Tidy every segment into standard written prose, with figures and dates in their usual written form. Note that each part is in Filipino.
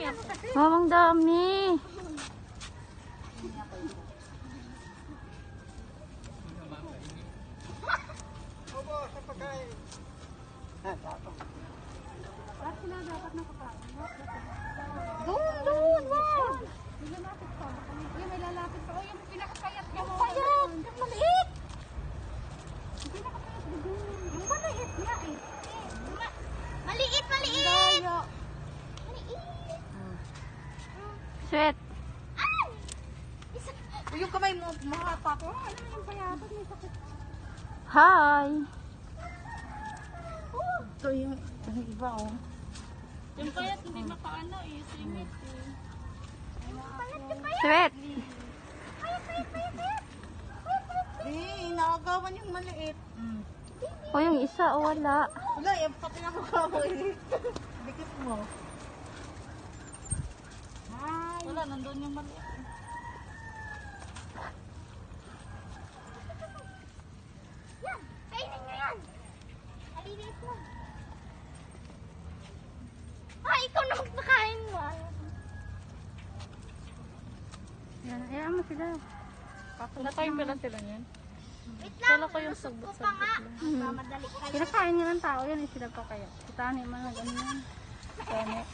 Wow, ang dami. Doon, wow! May lalapit pa. Yung pinakapayat niya mo. Payat! Yung maliit! Yung pinakapayat na doon. Yung maliit nga eh. Maliit! Maliit! Sweet. Ay! Yung kamay mo, mahapa ko. Ano yung payatot? May sakit. Hi. Ito yung iba oh. Yung payat hindi makaano eh, singit eh. Sweet. Nakagawan yung maliit. O, yung isa, o wala. Wala, yung pati na mukha mo eh. Dikit mo. Hi! Wala, nandun yung maliit. Yan! Kainin nyo yan! Aliliit mo. Ikaw na magpakain mo. Yan, ayan mo sila. Nakain pala sila niyan. Wait Kala lang, ko yung lusot ko sagbot-sagbot pa nga. lang. Mamadali kayo. Kinakain nyo ng tao yan, eh, sila pa kaya. Kitani man na ganyan. Tama.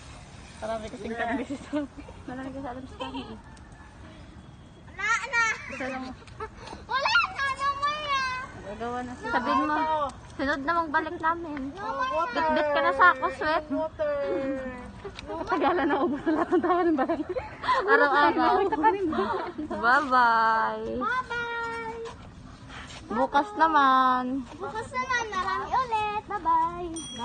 Marami kasing karami dito. Malaki ka sa alam sa kami eh. Wala na! Isa lang. Wala na! No more na! Gagawa na sila. Sabihin mo, sunod na magbalik namin. Water! Bit-bit ka na sa ako, Sweet. Water! Katagalan na ubos na lahat ng tawa ng bahay. Araw-araw. Bye-bye. Bye-bye! Bukas naman. Bukas naman, marami ulit. Bye-bye!